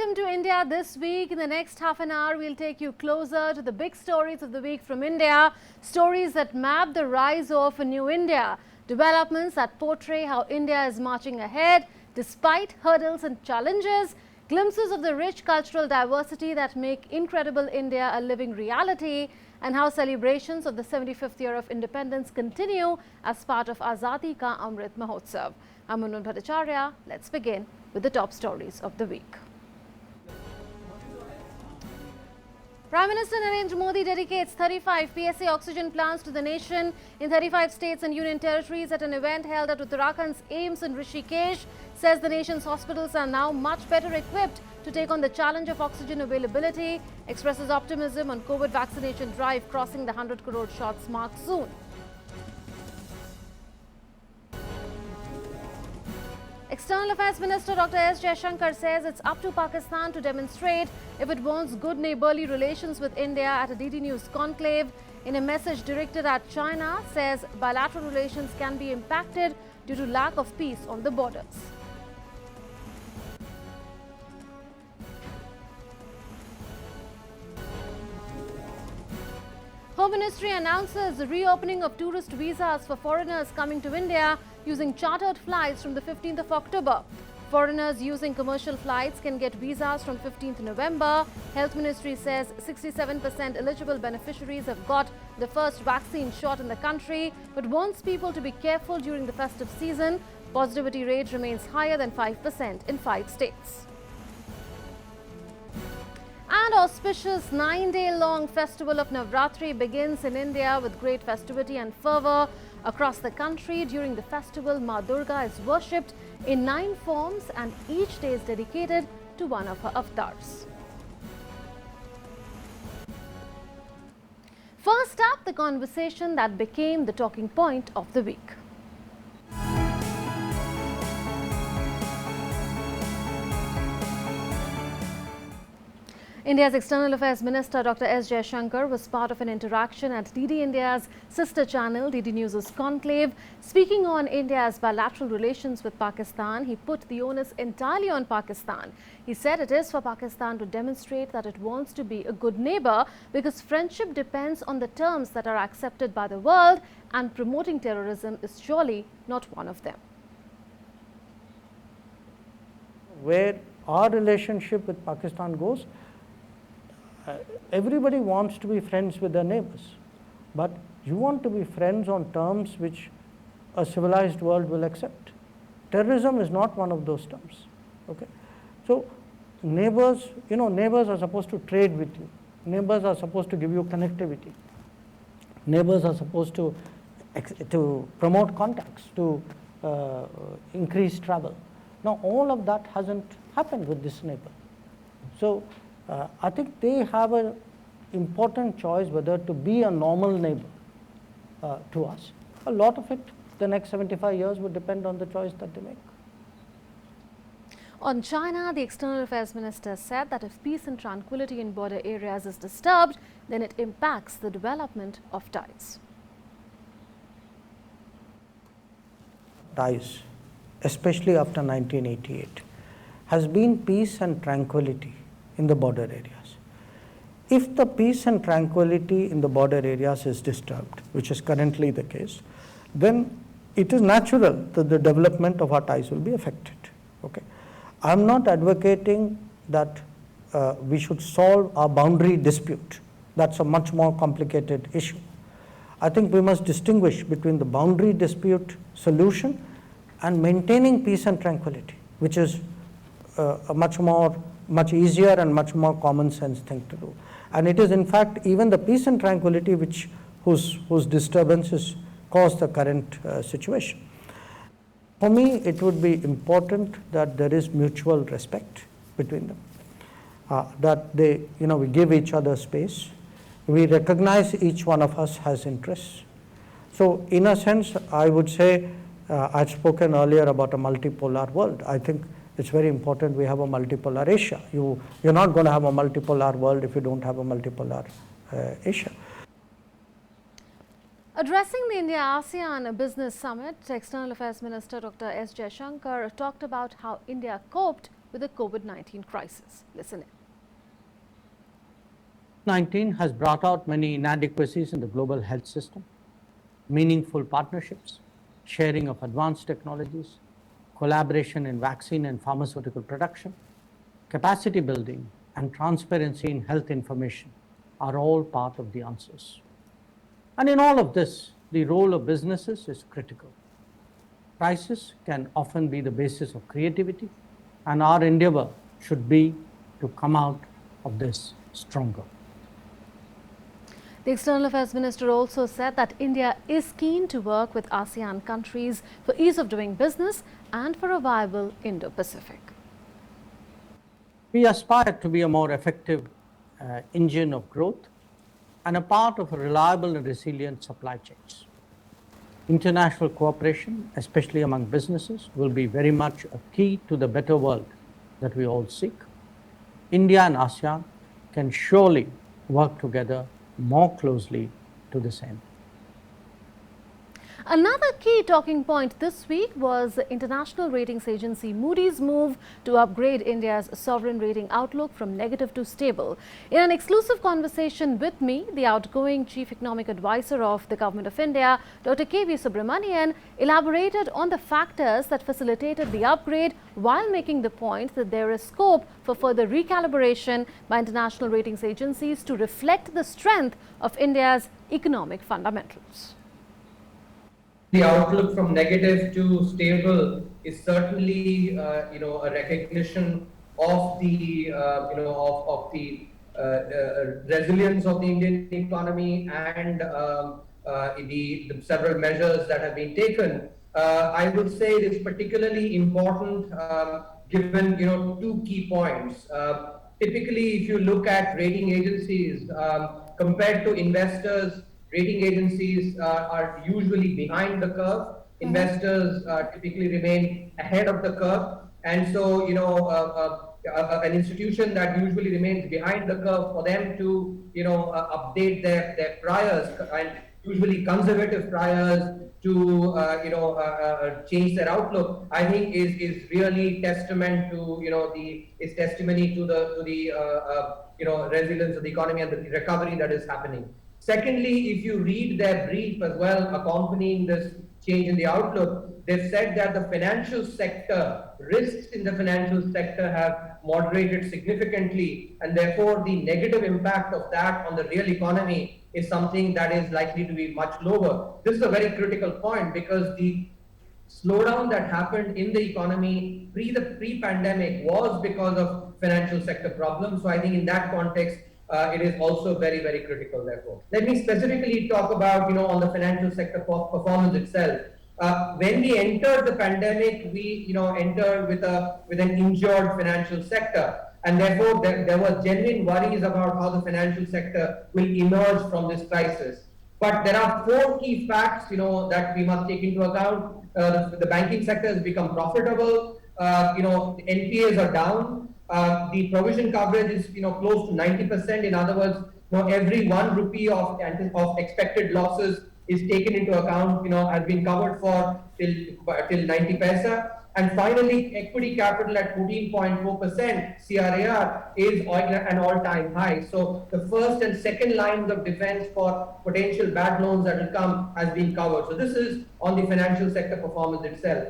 Welcome to India This Week. In the next half an hour, we'll take you closer to the big stories of the week from India. Stories that map the rise of a new India. Developments that portray how India is marching ahead despite hurdles and challenges. Glimpses of the rich cultural diversity that make incredible India a living reality. And how celebrations of the 75th year of independence continue as part of Azadi Ka Amrit Mahotsav. I'm Munmun Bhattacharya. Let's begin with the top stories of the week. Prime Minister Narendra Modi dedicates 35 PSA oxygen plants to the nation in 35 states and union territories at an event held at Uttarakhand's AIIMS in Rishikesh. Says the nation's hospitals are now much better equipped to take on the challenge of oxygen availability. Expresses optimism on COVID vaccination drive crossing the 100 crore shots mark soon. External Affairs Minister Dr. S. Jaishankar says it's up to Pakistan to demonstrate if it wants good neighbourly relations with India at a DD News conclave. In a message directed at China, says bilateral relations can be impacted due to lack of peace on the borders. Home Ministry announces the reopening of tourist visas for foreigners coming to India using chartered flights from the 15th of October. Foreigners using commercial flights can get visas from 15th November. Health Ministry says 67% eligible beneficiaries have got the first vaccine shot in the country, but wants people to be careful during the festive season. Positivity rate remains higher than 5% in 5 states. An auspicious 9-day-long festival of Navratri begins in India with great festivity and fervour. Across the country, during the festival, Ma Durga is worshipped in 9 forms and each day is dedicated to one of her avatars. First up, the conversation that became the talking point of the week. India's External Affairs Minister Dr. S. Jaishankar was part of an interaction at DD India's sister channel, DD News' conclave. Speaking on India's bilateral relations with Pakistan, he put the onus entirely on Pakistan. He said it is for Pakistan to demonstrate that it wants to be a good neighbour because friendship depends on the terms that are accepted by the world, and promoting terrorism is surely not one of them. Where our relationship with Pakistan goes, everybody wants to be friends with their neighbors, but you want to be friends on terms which a civilized world will accept. Terrorism is not one of those terms. Okay, so neighbors, neighbors are supposed to trade with you. Neighbors are supposed to give you connectivity. Neighbors are supposed to promote contacts, to increase travel. Now, all of that hasn't happened with this neighbor. So I think they have an important choice whether to be a normal neighbor to us. A lot of it, the next 75 years, would depend on the choice that they make. On China, the External Affairs Minister said that if peace and tranquility in border areas is disturbed, then it impacts the development of ties. Ties, especially after 1988, has been peace and tranquility in the border areas. If the peace and tranquility in the border areas is disturbed, which is currently the case, then it is natural that the development of our ties will be affected. Okay, I am not advocating that we should solve our boundary dispute. That's a much more complicated issue. I think we must distinguish between the boundary dispute solution and maintaining peace and tranquility, which is a much easier and much more common sense thing to do. And it is in fact even the peace and tranquility whose disturbances cause the current situation. For me, it would be important that there is mutual respect between them, that we give each other space, we recognize each one of us has interests. So in a sense, I would say, I've spoken earlier about a multipolar world. I think it's very important we have a multipolar Asia. You're not going to have a multipolar world if you don't have a multipolar Asia. Addressing the India-ASEAN Business Summit, External Affairs Minister Dr. S. Jaishankar talked about how India coped with the COVID-19 crisis. Listen in. 19 has brought out many inadequacies in the global health system, meaningful partnerships, sharing of advanced technologies, collaboration in vaccine and pharmaceutical production, capacity building, and transparency in health information are all part of the answers. And in all of this, the role of businesses is critical. Crisis can often be the basis of creativity, and our endeavor should be to come out of this stronger. The External Affairs Minister also said that India is keen to work with ASEAN countries for ease of doing business and for a viable Indo-Pacific. We aspire to be a more effective engine of growth and a part of a reliable and resilient supply chains. International cooperation, especially among businesses, will be very much a key to the better world that we all seek. India and ASEAN can surely work together more closely to this end. Another key talking point this week was the international ratings agency Moody's move to upgrade India's sovereign rating outlook from negative to stable. In an exclusive conversation with me, the outgoing Chief Economic Advisor of the Government of India, Dr. K.V. Subramanian, elaborated on the factors that facilitated the upgrade while making the point that there is scope for further recalibration by international ratings agencies to reflect the strength of India's economic fundamentals. The outlook from negative to stable is certainly, a recognition of the, of the resilience of the Indian economy and the several measures that have been taken. I would say it is particularly important given, two key points. Typically, if you look at rating agencies compared to investors, rating agencies are usually behind the curve. Investors typically remain ahead of the curve. And so, an institution that usually remains behind the curve, for them to, update their priors, and usually conservative priors, to, change their outlook, I think is really testament to, is testimony to the resilience of the economy and the recovery that is happening. Secondly, if you read their brief as well accompanying this change in the outlook, they've said that the financial sector, risks in the financial sector have moderated significantly, and therefore the negative impact of that on the real economy is something that is likely to be much lower. This is a very critical point because the slowdown that happened in the economy pre-pandemic was because of financial sector problems. So I think in that context, it is also very, very critical, therefore. Let me specifically talk about, on the financial sector performance itself. When we entered the pandemic, we, entered with an injured financial sector. And therefore, there were genuine worries about how the financial sector will emerge from this crisis. But there are four key facts, that we must take into account. The banking sector has become profitable. NPAs are down. The provision coverage is, close to 90%. In other words, every 1 rupee of expected losses is taken into account, has been covered for till 90 paisa. And finally, equity capital at 14.4% CRAR is an all-time high. So the first and second lines of defense for potential bad loans that will come has been covered. So this is on the financial sector performance itself.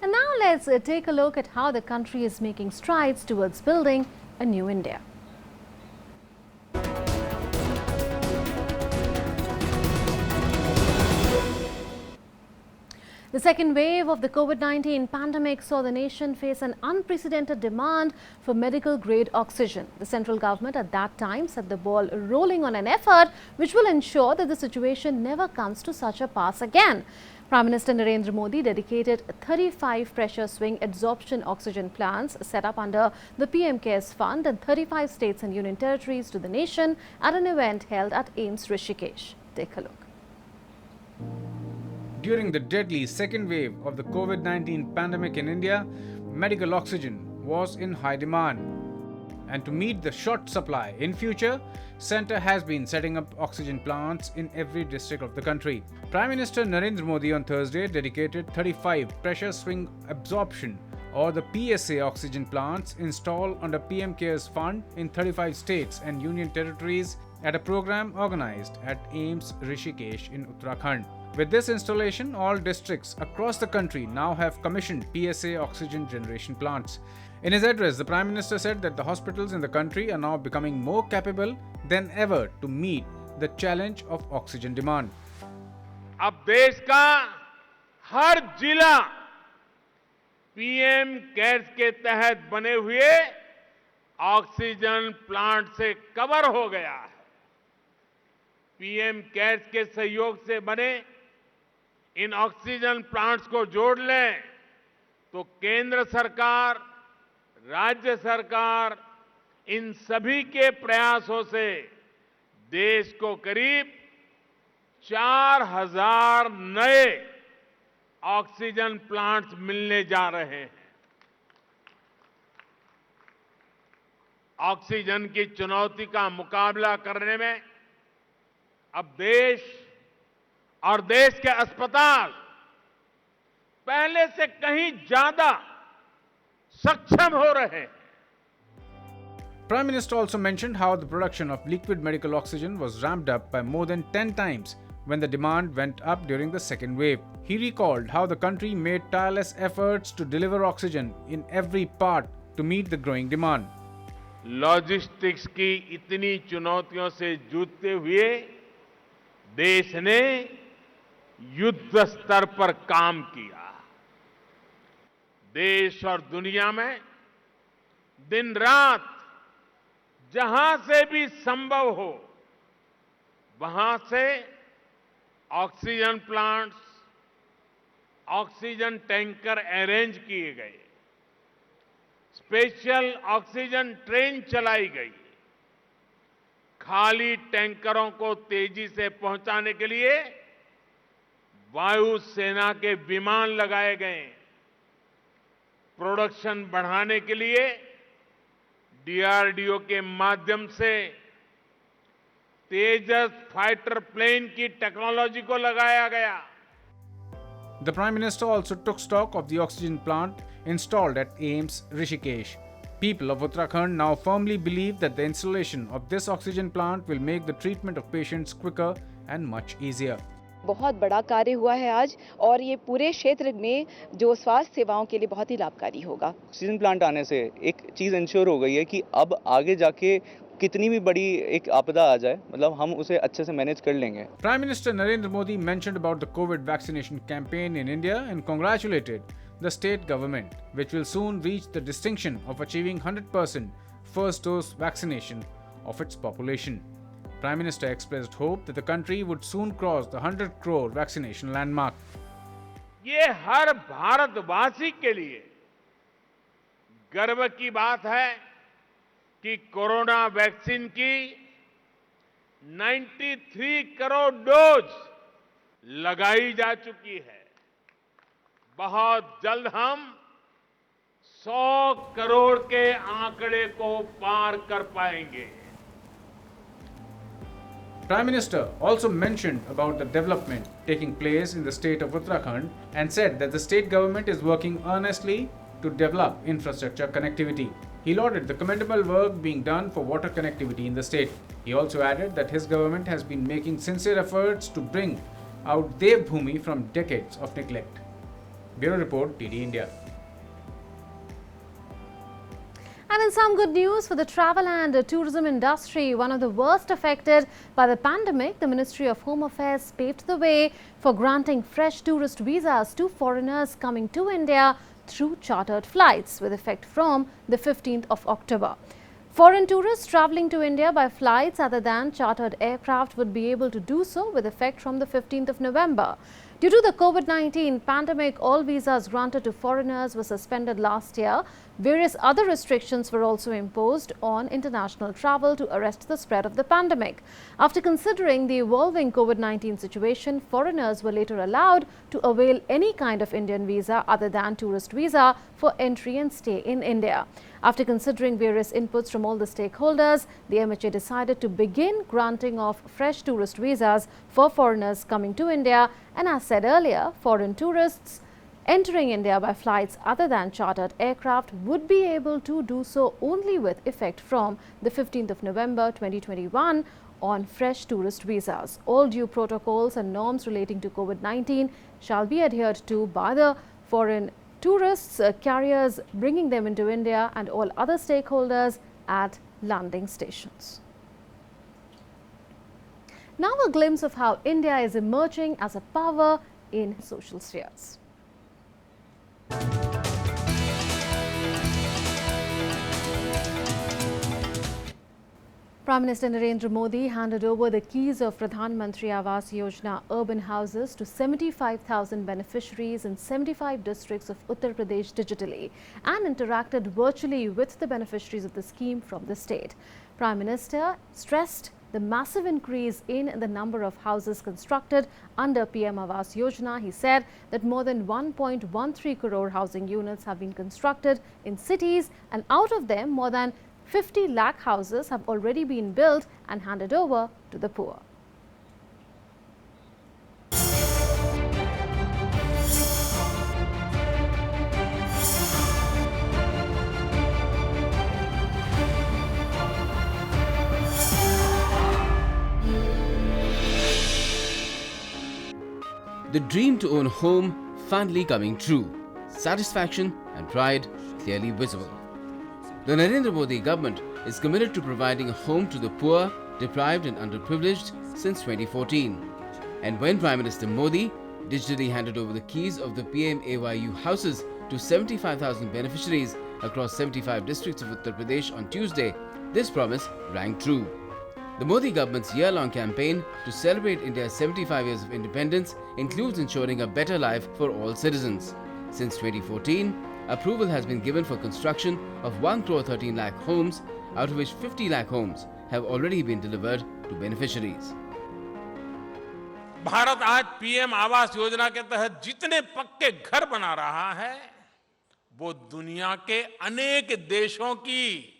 And now let's take a look at how the country is making strides towards building a new India. The second wave of the COVID-19 pandemic saw the nation face an unprecedented demand for medical-grade oxygen. The central government at that time set the ball rolling on an effort which will ensure that the situation never comes to such a pass again. Prime Minister Narendra Modi dedicated 35 pressure swing adsorption oxygen plants set up under the PM CARES Fund in 35 states and union territories to the nation at an event held at AIIMS Rishikesh. Take a look. During the deadly second wave of the COVID-19 pandemic in India, medical oxygen was in high demand. And to meet the short supply in future, Centre has been setting up oxygen plants in every district of the country. Prime Minister Narendra Modi on Thursday dedicated 35 pressure swing absorption or the PSA oxygen plants installed under PM CARES Fund in 35 states and union territories at a program organized at AIIMS Rishikesh in Uttarakhand. With this installation, all districts across the country now have commissioned PSA oxygen generation plants. In his address, the Prime Minister said that the hospitals in the country are now becoming more capable than ever to meet the challenge of oxygen demand. अब देश का हर जिला PM cares के तहत बने हुए oxygen plant से cover हो गया है। पीएम केयर्स के सहयोग से बने इन ऑक्सीजन प्लांट्स को जोड़ लें तो केंद्र सरकार, राज्य सरकार, इन सभी के प्रयासों से देश को करीब 4000 नए ऑक्सीजन प्लांट्स मिलने जा रहे हैं। ऑक्सीजन की चुनौती का मुकाबला करने में अब देश और देश के अस्पताल पहले से कहीं ज्यादा सक्षम हो रहे हैं। Prime Minister also mentioned how the production of liquid medical oxygen was ramped up by more than 10 times when the demand went up during the second wave. He recalled how the country made tireless efforts to deliver oxygen in every part to meet the growing demand. Logistics की इतनी चुनौतियों से जूझते हुए देश ने युद्ध स्तर पर काम किया। देश और दुनिया में दिन रात जहां से भी संभव हो वहां से oxygen plants, oxygen tanker arrange किए गए, स्पेशल ऑक्सीजन ट्रेन चलाई गई, खाली टैंकरों को तेजी से पहुंचाने के लिए वायुसेना के विमान लगाए गए, प्रोडक्शन बढ़ाने के लिए डीआरडीओ के माध्यम से तेजस फाइटर प्लेन की टेक्नोलॉजी को लगाया गया। The Prime Minister also took stock of the oxygen plant installed at AIIMS Rishikesh. People of Uttarakhand now firmly believe that the installation of this oxygen plant will make the treatment of patients quicker and much easier. बहुत बड़ा कार्य हुआ है आज और ये पूरे क्षेत्र में जो स्वास्थ्य सेवाओं के लिए बहुत ही लाभकारी होगा। ऑक्सीजन प्लांट आने से एक चीज़ इंश्योर हो गई है कि अब आगे जाके कितनी भी बड़ी एक आपदा आ जाए, मतलब हम उसे अच्छे से मैनेज कर लेंगे। Prime Minister Narendra Modi mentioned about the COVID vaccination campaign in India and congratulated the state government, which will soon reach the distinction of achieving 100% first dose vaccination of its population. Prime Minister expressed hope that the country would soon cross the 100 crore vaccination landmark. ये हर भारतवासी के लिए गर्व की बात है कि corona vaccine की 93 करोड़ डोज लगाई जा चुकी है। बहुत जल्द हम 100 करोड़ के आंकड़े को पार कर पाएंगे। Prime Minister also mentioned about the development taking place in the state of Uttarakhand and said that the state government is working earnestly to develop infrastructure connectivity. He lauded the commendable work being done for water connectivity in the state. He also added that his government has been making sincere efforts to bring out Devbhoomi from decades of neglect. Bureau Report, TD India. And in some good news for the travel and tourism industry, one of the worst affected by the pandemic, the Ministry of Home Affairs paved the way for granting fresh tourist visas to foreigners coming to India through chartered flights with effect from the 15th of October. Foreign tourists travelling to India by flights other than chartered aircraft would be able to do so with effect from the 15th of November. Due to the COVID-19 pandemic, all visas granted to foreigners were suspended last year. Various other restrictions were also imposed on international travel to arrest the spread of the pandemic. After considering the evolving COVID-19 situation, foreigners were later allowed to avail any kind of Indian visa other than tourist visa for entry and stay in India. After considering various inputs from all the stakeholders, the MHA decided to begin granting of fresh tourist visas for foreigners coming to India. And as said earlier, foreign tourists entering India by flights other than chartered aircraft would be able to do so only with effect from the 15th of November 2021 on fresh tourist visas. All due protocols and norms relating to COVID-19 shall be adhered to by the foreign tourists, carriers bringing them into India and all other stakeholders at landing stations. Now a glimpse of how India is emerging as a power in social spheres. Prime Minister Narendra Modi handed over the keys of Pradhan Mantri Awas Yojana urban houses to 75,000 beneficiaries in 75 districts of Uttar Pradesh digitally and interacted virtually with the beneficiaries of the scheme from the state. Prime Minister stressed the massive increase in the number of houses constructed under PM Awas Yojana. He said that more than 1.13 crore housing units have been constructed in cities, and out of them more than 50 lakh houses have already been built and handed over to the poor. The dream to own a home finally coming true. Satisfaction and pride clearly visible. The Narendra Modi government is committed to providing a home to the poor, deprived and underprivileged since 2014. And when Prime Minister Modi digitally handed over the keys of the PMAYU houses to 75,000 beneficiaries across 75 districts of Uttar Pradesh on Tuesday, this promise rang true. The Modi government's year-long campaign to celebrate India's 75 years of independence includes ensuring a better life for all citizens. Since 2014, approval has been given for construction of 1,13 lakh homes, out of which 50 lakh homes have already been delivered to beneficiaries. Bharat आज PM Awas Yojana के तहत जितने पक्के घर बना रहा है वो दुनिया के अनेक देशों की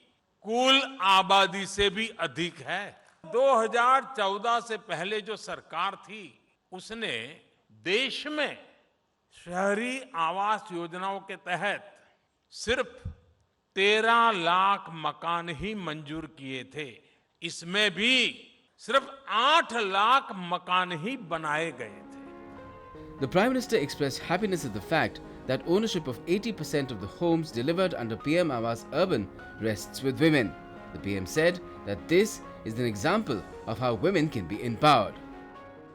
कुल आबादी से भी अधिक है। 2014 से पहले जो सरकार थी उसने देश में शहरी आवास योजनाओं के तहत सिर्फ 13 लाख मकान ही मंजूर किए थे। इसमें भी सिर्फ 8 लाख मकान ही बनाए गए थे। The Prime Minister expressed happiness at the fact that ownership of 80% of the homes delivered under PM Awas Urban rests with women. The PM said that this is an example of how women can be empowered.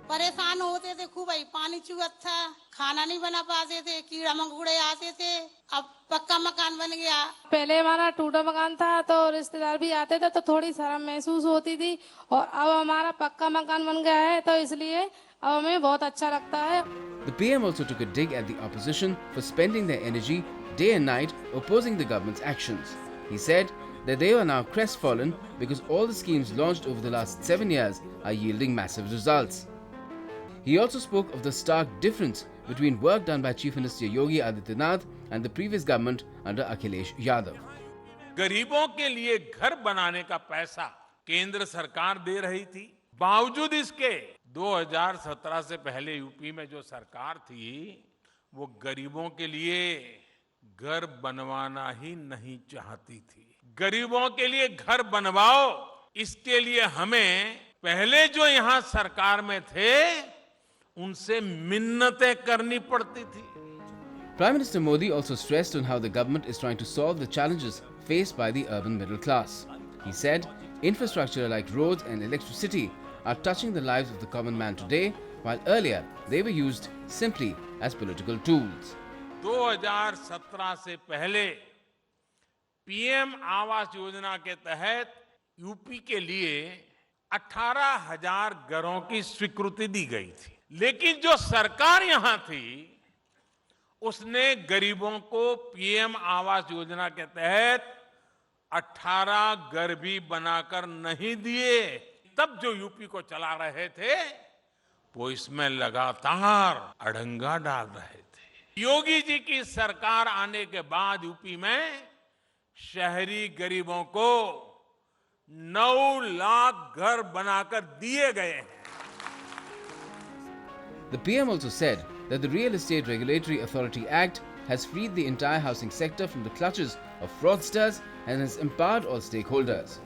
परेशान होते थे खूब, भाई पानी चुहत था, खाना नहीं बना पाते थे, कीड़ा मकोड़े आते थे। अब पक्का मकान बन गया। पहले हमारा टूटा मकान था तो रिश्तेदार भी आते थे तो थोड़ी शर्म महसूस होती थी, और अब हमारा पक्का मकान बन गया है तो इसलिए अब हमें बहुत अच्छा लगता है। The PM also took a dig at the opposition for spending their energy day and night opposing the government's actions. He said that they are now crestfallen because all the schemes launched over the last 7 years are yielding massive results. He also spoke of the stark difference between work done by Chief Minister Yogi Adityanath and the previous government under Akhilesh Yadav. गरीबों के लिए घर बनाने का पैसा केंद्र सरकार दे रही थी, बावजूद इसके 2017 से पहले यूपी में जो सरकार थी वो गरीबों के लिए घर बनवाना ही नहीं चाहती थी। गरीबों के लिए घर बनवाओ, इसके लिए हमें पहले जो यहाँ सरकार में थे उनसे मिन्नतें करनी पड़ती थी। Prime Minister Modi also stressed on how the government is trying to solve the challenges faced by the urban middle class. He said infrastructure like roads and electricity are touching the lives of the common man today, while earlier they were used simply as political tools. 2017 से पहले PM Awas Yojana के तहत UP के लिए 18,000 घरों की स्वीकृति दी गई थी, लेकिन जो सरकार यहां थी उसने गरीबों को पीएम आवास योजना के तहत 18 घर भी बनाकर नहीं दिए। तब जो यूपी को चला रहे थे वो इसमें लगातार अड़ंगा डाल रहे थे। योगी जी की सरकार आने के बाद यूपी में शहरी गरीबों को 9 लाख घर बनाकर दिए गए हैं। The PM also said that the Real Estate Regulatory Authority Act has freed the entire housing sector from the clutches of fraudsters and has empowered all stakeholders.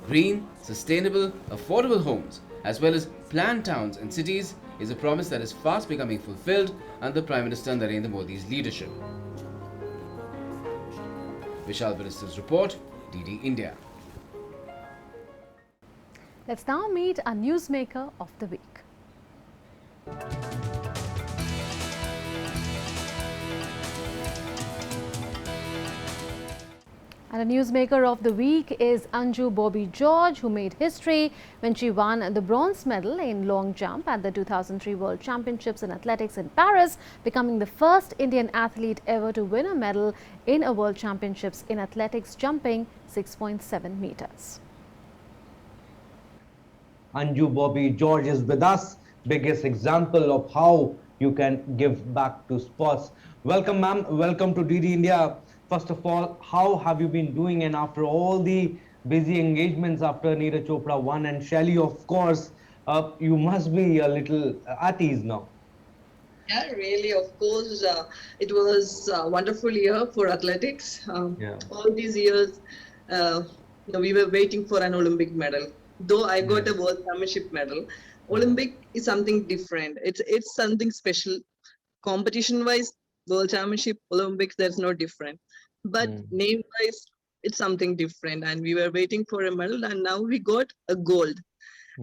Green, sustainable, affordable homes, as well as planned towns and cities, is a promise that is fast becoming fulfilled under Prime Minister Narendra Modi's leadership. Vishal Barister's report, DD India. Let's now meet our newsmaker of the week. And a newsmaker of the week is Anju Bobby George, who made history when she won the bronze medal in long jump at the 2003 World Championships in Athletics in Paris, becoming the first Indian athlete ever to win a medal in a World Championships in athletics jumping 6.7 meters. Anju Bobby George is with us, biggest example of how you can give back to sports. Welcome, ma'am. Welcome to DD India. First of all, how have you been doing? And after all the busy engagements after Neeraj Chopra won and Shelly, of course, you must be a little at ease now. Yeah, really, of course. It was a wonderful year for athletics. All these years, we were waiting for an Olympic medal. Though I got a World Championship medal, Olympic is something different. It's something special. Competition-wise, World Championship, Olympics, there's no different. But name-wise, it's something different. And we were waiting for a medal, and now we got a gold.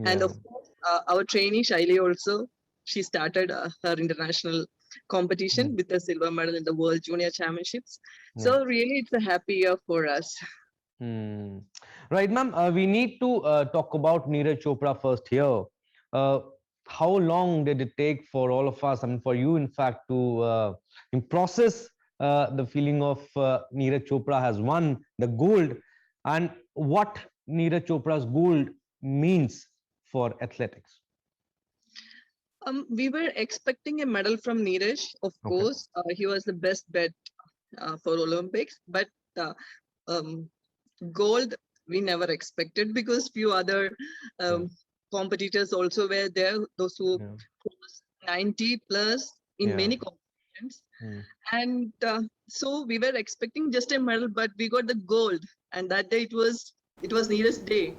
And of course, our trainee Shaili also, she started her international competition with a silver medal in the World Junior Championships. So really, it's a happy year for us. Right, ma'am. We need to talk about Neeraj Chopra first here. How long did it take for all of us, and for you, in fact, to process the feeling of Neeraj Chopra has won the gold, and what Neeraj Chopra's gold means for athletics? We were expecting a medal from Neeraj, of course. He was the best bet for Olympics, but gold we never expected, because few other competitors also were there, those who crossed 90 plus in many competitions. And so we were expecting just a medal, but we got the gold, and that day it was Neeraj's day.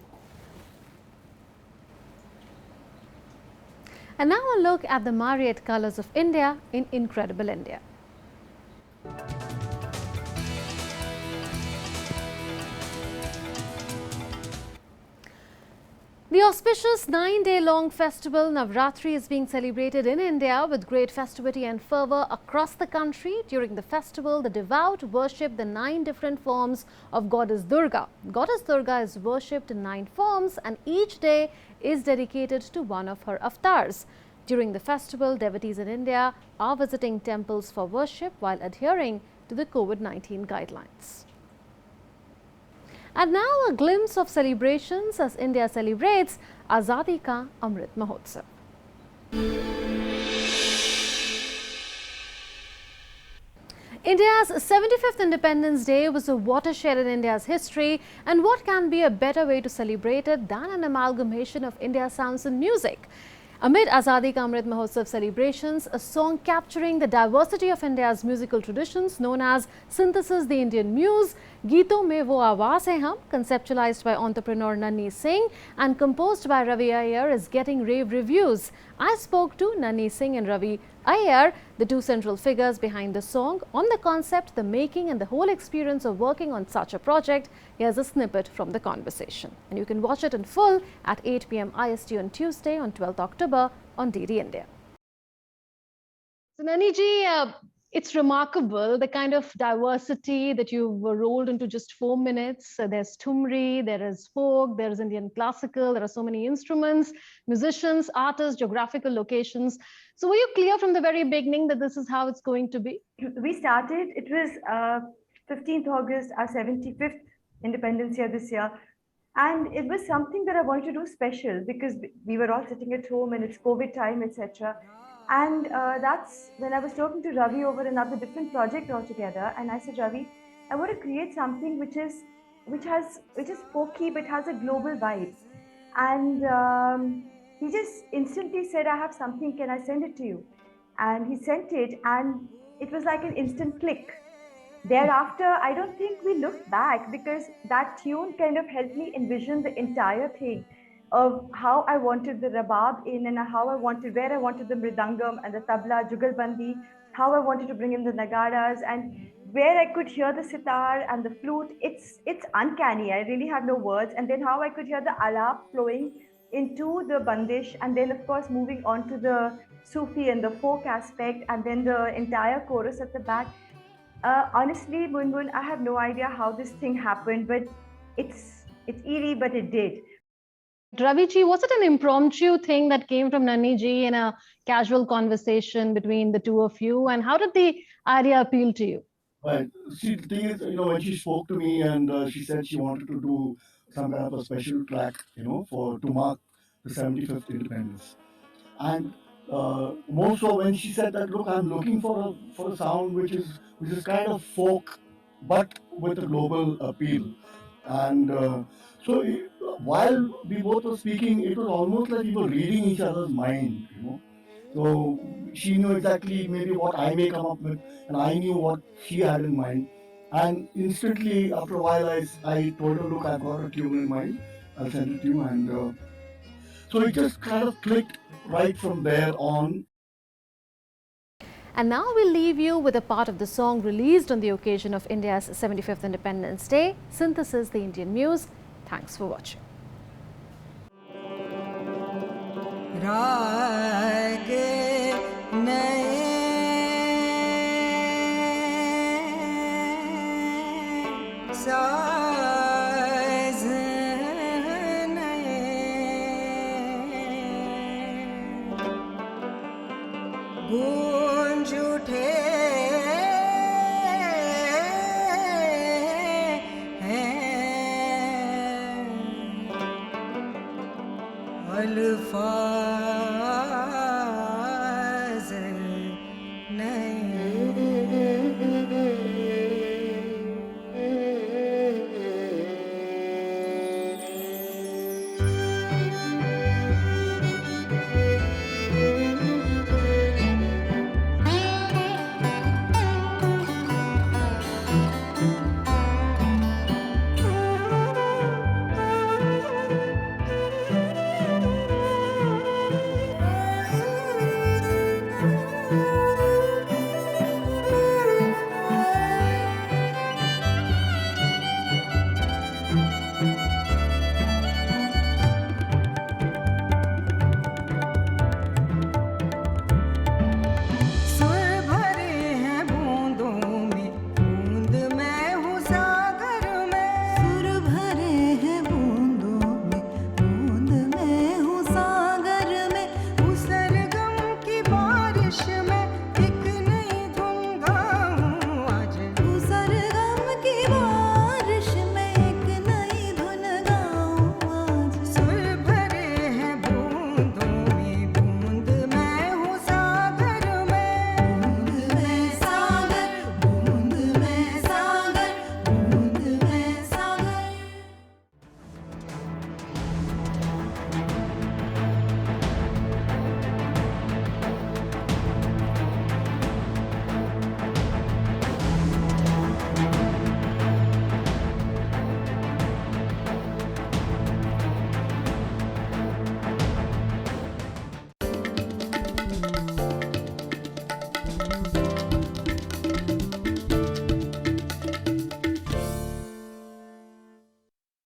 And now a look at the Marriott colours of India in Incredible India. The auspicious 9-day-long festival Navratri is being celebrated in India with great festivity and fervour across the country. During the festival, the devout worship the 9 different forms of Goddess Durga. Goddess Durga is worshipped in 9 forms, and each day is dedicated to one of her avatars. During the festival, devotees in India are visiting temples for worship while adhering to the COVID-19 guidelines. And now a glimpse of celebrations as India celebrates Azadi Ka Amrit Mahotsav. India's 75th Independence Day was a watershed in India's history, and what can be a better way to celebrate it than an amalgamation of India's sounds and music? Amid Azadi Ka Amrit Mahotsav celebrations, a song capturing the diversity of India's musical traditions known as Synthesis the Indian Muse, Geeton Mein Wo Awaaz Hai Hum, conceptualized by entrepreneur Nanni Singh and composed by Ravi Iyer, is getting rave reviews. I spoke to Nanni Singh and Ravi Iyer, the 2 central figures behind the song, on the concept, the making and the whole experience of working on such a project. Here's a snippet from the conversation. And you can watch it in full at 8 p.m. IST on Tuesday on 12th October on DD India. So Nanni ji, it's remarkable the kind of diversity that you've rolled into just 4 minutes. There's Thumri, there is folk, there is Indian classical, there are so many instruments, musicians, artists, geographical locations. So were you clear from the very beginning that this is how it's going to be? We started, it was 15th August, our 75th Independence Year this year. And it was something that I wanted to do special because we were all sitting at home and it's COVID time, etc. And that's when I was talking to Ravi over another different project altogether. And I said, Ravi, I want to create something which is folky but has a global vibe. And he just instantly said, I have something, can I send it to you? And he sent it, and it was like an instant click. Thereafter, I don't think we looked back, because that tune kind of helped me envision the entire thing of how I wanted the rabab in, and how I wanted, where I wanted the mridangam and the tabla, jugalbandi, how I wanted to bring in the nagaras, and where I could hear the sitar and the flute. It's uncanny. I really have no words. And then how I could hear the alap flowing into the bandish, and then of course moving on to the Sufi and the folk aspect, and then the entire chorus at the back. Honestly, Munmun, I have no idea how this thing happened, but it's eerie, but it did. Ravi ji, was it an impromptu thing that came from Nani ji in a casual conversation between the two of you? And how did the idea appeal to you? Right. See, the thing is, when she spoke to me and she said she wanted to do some kind of a special track, to mark the 75th independence. And more so when she said that, look, I'm looking for a sound which is kind of folk, but with a global appeal. And while we both were speaking, it was almost like we were reading each other's mind, So she knew exactly maybe what I may come up with, and I knew what she had in mind. And instantly, after a while, I told her, look, I've got a tune in mind. I'll send it to you. And so it just kind of clicked right from there on. And now we'll leave you with a part of the song released on the occasion of India's 75th Independence Day, Synthesis, the Indian Muse. Thanks for watching. गूंज उठे हैं अल्फाज नहीं।